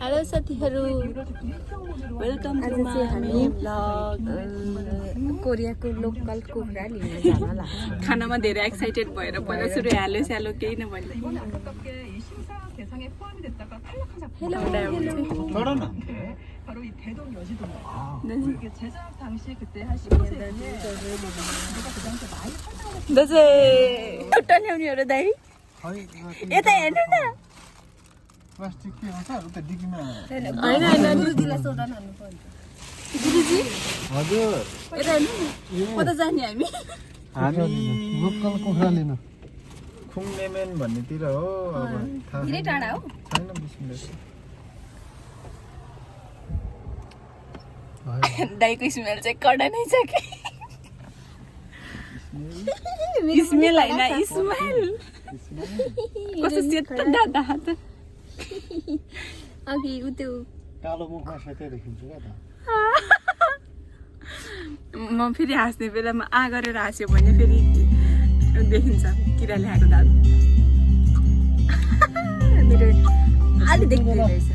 Hello साथीहरू welcome to my vlog कोरियाको local कुखुरा लिन जान लाग्छ खानामा धेरै एक्साइटेड भएर पहिला सुरु हाल्यो स्यालो केही नभन्ने हेलो 바로 이 대동 여지도입니다. 이게 제작 당시 그때 한 15세기에 우리가 그 당시에 많이 활동을 दसै खुट्टा ल्याउनेहरू दाइ यता हेर्नु न प्लास्टिक के हुन्छ उता डिकीमा हैन हैन गुरुजीलाई सोधा न गुरुजी हजुर यता हेर्नु कता जाने हामी हामी लोकल कुखुरा लिन खुङनेमेन भन्नेतिर हो अब थाहा धेरै टाढा हो छैन बिस्मिल्लाह दाइको स्मेल चाहिँ कडा नै छ कि स्मेल हैन स्मेल कस्तो सेतो दादा हात अघि उ त्यो कालो मुखमा सेतै देखिन्छ क्या त म फेरि हाँस्ने बेलामा आ गरेर हाँस्यो भने फेरि देखिन्छ किराले आएको दादा मेरो अलि देख्दै रहेछ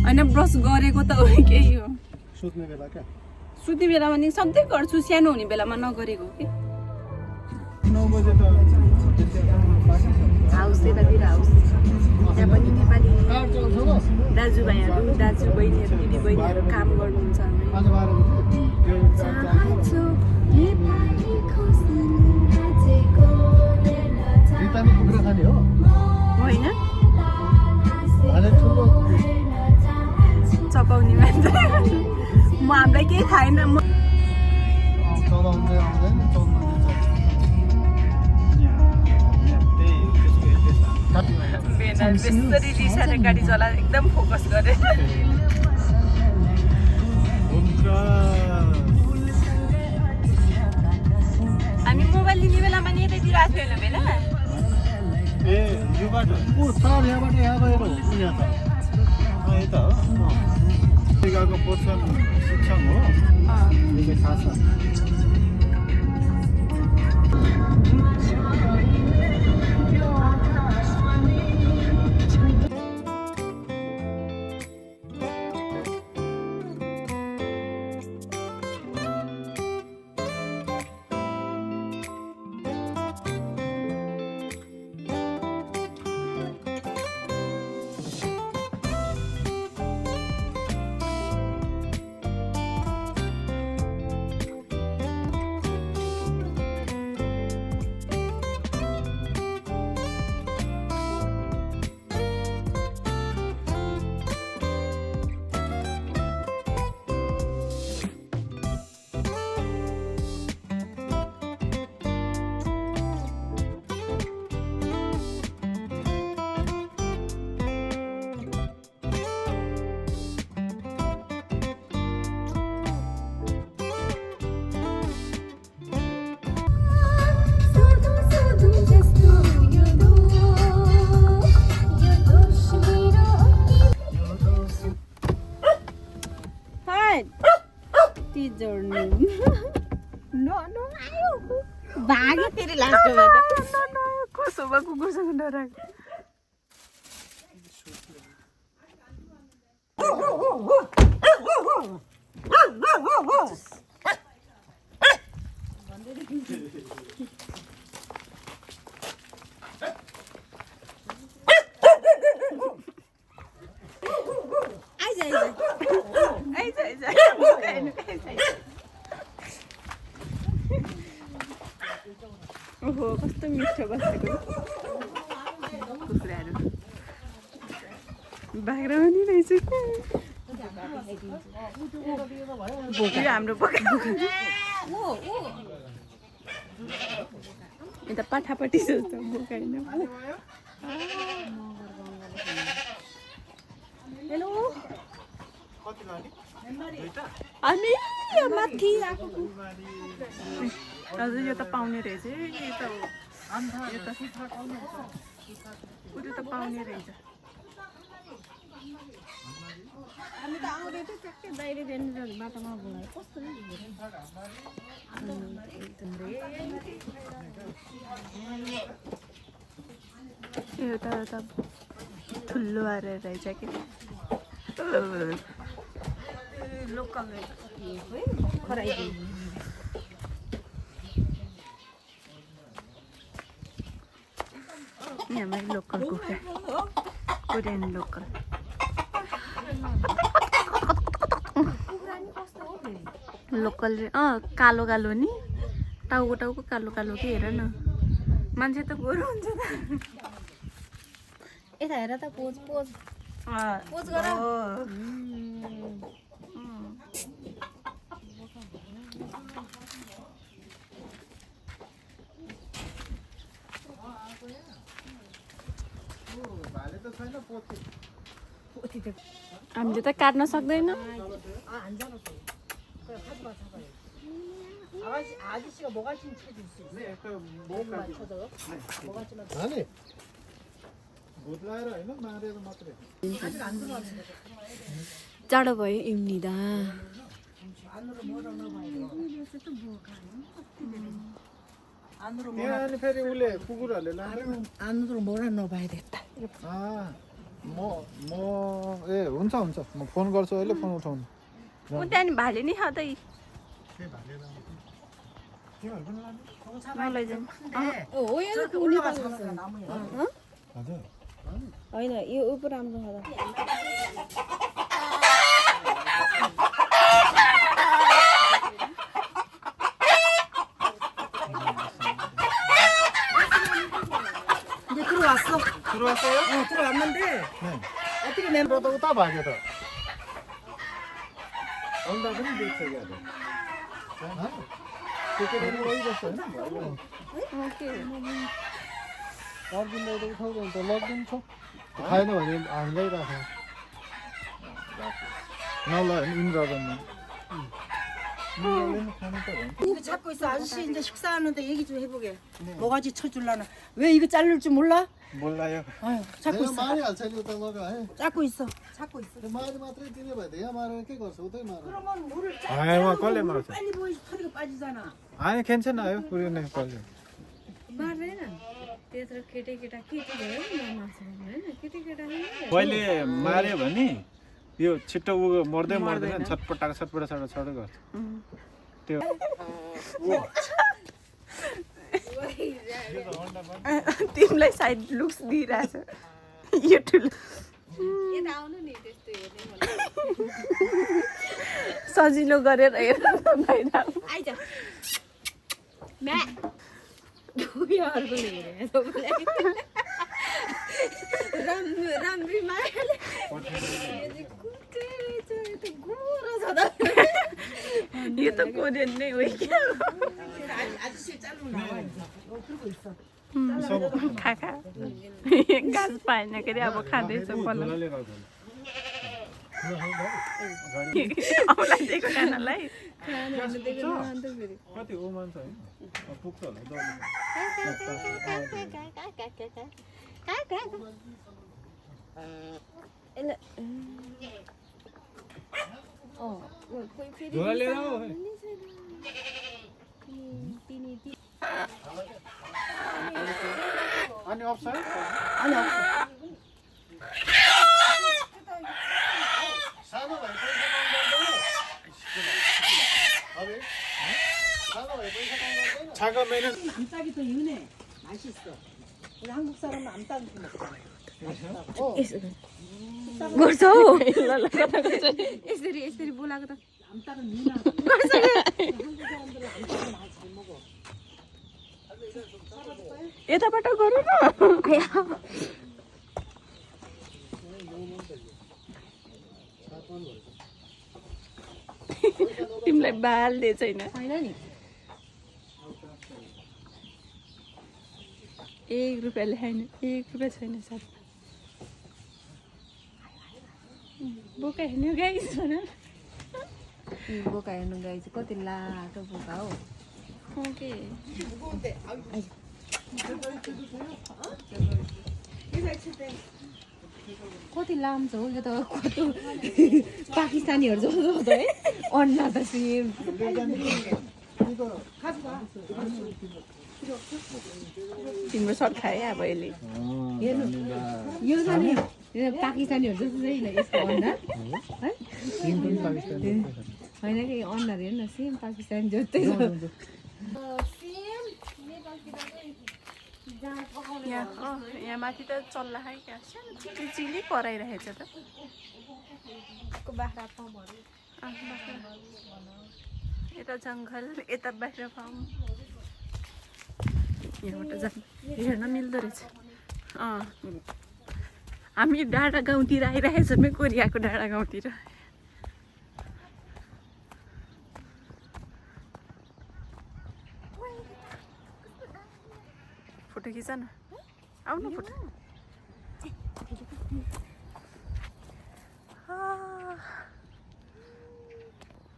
होइन ब्रस गरेको त हो केही हो सुत्ने बेला क्या सुत्ने बेलामा नि सधैँ गर्छु सानो हुने बेलामा नगरेको कि 9 बजे त हाउस त्यतातिर हाउस त्यहाँ पनि नेपाली दाजुभाइहरू दाजु बहिनीहरू दिदी बहिनीहरू काम गर्नुहुन्छ आज 12 रितानी कुखुरा खाने हो होइन भने ठुलो चपाउने मान्छे म हामीलाई केही थाहा छैन म चलाउँदै आउँदैन बेसरी रिसाएर गाडी चला एकदम फोकस गरे हामी मोबाइल लिने बेलामा नि यतैतिर आएको थिएन बेला ए यो बाटो ओ सर यहाँबाट यहाँ गएर हो यहाँ त यता हो अमेरिकाको पोर्सन शिक्षण हो यो चाहिँ थाहा छ भाग्यो फेरि लास्टबाट कसो भयो कुकुरसँग डराएको ओहो कस्तो मिठो बसेको कुखुराहरू बाख्रा पनि रहेछ कि हाम्रो यता पाठापट्टि जस्तो बोकाइन हेलो हामी माथि आएको हजुर यो त पाउने रहेछ यो त पाउने रहेछ हामी त आउँदै थियो ट्याक्कै बाहिर जाने बाटोमा बोलायो कस्तो एउटा ठुलो अरे रहेछ कि लोकल खराइदिनु यहाँ लोकल कुखुरा कोरियन लोकल लोकल कालो कालो नि टाउको टाउको कालो कालो कि हेर न मान्छे त गोरो हुन्छ त यता हेर त पोज पोज पोज गर हामीले त काट्न सक्दैन जाडो भयो इम्निदा अनि फेरि उसले कुकुरहरूले लाने आन्द्रो मोरा नभएर यता म ए हुन्छ हुन्छ म फोन गर्छु अहिले फोन उठाउनु त्यहाँदेखि भाले नि खाँदै होइन यो उप राम्रो खाँदा 들어왔어요? 들어왔는데 네. 어떻게 멤버 그래도 또 봐야 돼. 온다고는 미쳐야 돼. 그렇게 되는 거 있었어요? लकडाउन उठाउँदा हुन्छ लकडाउन छ खाएन भने हामीलाई राख नल इन्द्र गर्नु 이거 찾고 있어. 아저씨 이제 식사하는데 얘기 좀 해보게. 뭐가지 쳐줄라나. 왜 이거 자를 줄 몰라? 몰라요. 아유, 찾고 있어. 말이 안 차려 또 먹어. 찾고 있어. 찾고 있어. 말이 마트에 뛰네 봐야 돼. 야 말을 이렇게 걸어. 어떻게 말해? 그러면 물을 짜. 아이, 뭐 걸레 말았어. 빨리 보이 털이가 빠지잖아. 아니 괜찮아요. 우리는 빨리. मार्दैन त्यत्रो केटा केटी भयो केटा पहिले मार्यो भने यो छिट्टो उ मर्दै मर्दैन छटपटाएको छटपटा गर्छ त्यो तिमीलाई साइड लुक्स दिइरहेछ यो ठुलो सजिलो गरेर हेर आइज यो त कोरियन नै हो 아저씨 자르고 나와 이제. 그러고 있어. खा घाँस पाएन के अरे अब खाँदैछ बल्ल औँलाई दिएको खानालाई कति ओमान छ पुग्छ होला झोला लिएर आऊ अनि अप्सन 아니 없어. सानो भाइ पैसा कमाउँदैन अबे सानो भाइ पैसा कमाउँदैन छाका मेहनत 암탉이 더 윤해. 맛있어. 우리 한국 사람은 암탉이 먹잖아요. गर्छ हौ यसरी यसरी बोलाएको त 암탉은 윤하. 한국 사람들은 암탉을 많이 잘 먹어. यताबाट गरौँ न तिमीलाई बाल दिए छैन छैन नि. 1 रुपियाँ लेखाइन 1 रुपियाँ छैन साथ बोका हेर्नु गाइस भन बोका हेर्नु गाई चाहिँ कति लाटो बोका हो. ओके कति लाम्छ हो यो त कस्तो पाकिस्तानीहरू जस्तो छ है अन्डा त सेम तिम्रो सर्ट खाए अब यसले हेर्नु यो छ नि पाकिस्तानीहरू जस्तो चाहिँ यसको अनुहार है सिम पनि पाकिस्तानी होइन कि अनुहार हेर्न सेम पाकिस्तानी जस्तै छ यहाँ माथि त चल्ला है क्या सानो चिली कराइरहेछ त बाख्रा फर्महरू यता जङ्गल यता बाख्रा फार्म यहाँबाट हेर्न मिल्दो रहेछ हामी डाँडा गाउँतिर आइरहेछौँ कोरियाको डाँडा गाउँतिर फोटो खिच न आउनु फोटो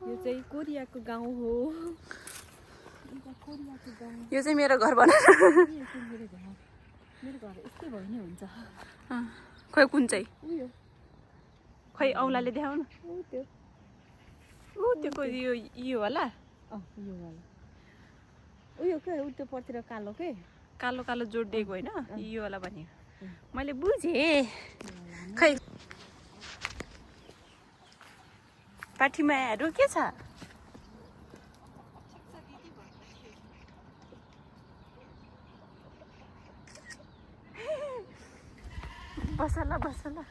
यो चाहिँ कोरियाको गाउँ हो यो चाहिँ मेरो घर भन मेरो घर यस्तै भयो नि हुन्छ खोइ कुन चाहिँ उयो खोइ औँलाले देखाउनु त्यो त्यो यो होला यो वाला उयो के उ त्यो पर्तिर कालो के कालो कालो जोडिदिएको होइन यो होला भन्यो मैले बुझेँ खै पाठीमायाहरू के छ बसला बसला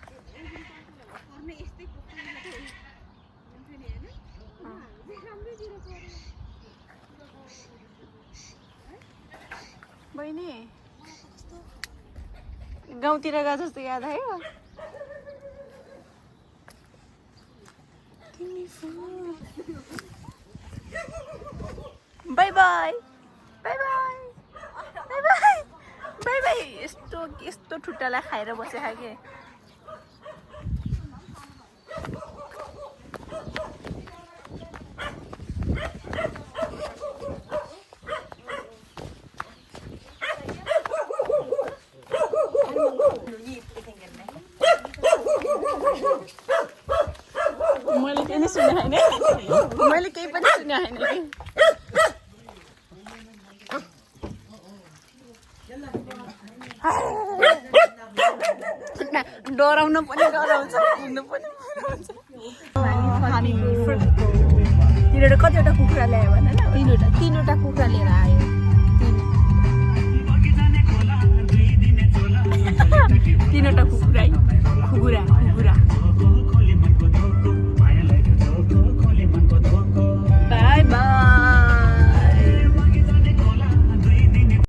बहिनी गाउँतिर गए जस्तो याद आयो by by by by by by by by यस्तो ठुट्टालाई खाएर बसे खाके मैले केही पनि सुने होइन मैले केही पनि सुने होइन डराउन पनि डराउँछ हिँड्नु पनि तिनीहरू कतिवटा कुखुरा ल्यायो भने तिनवटा कुखुरा लिएर आयो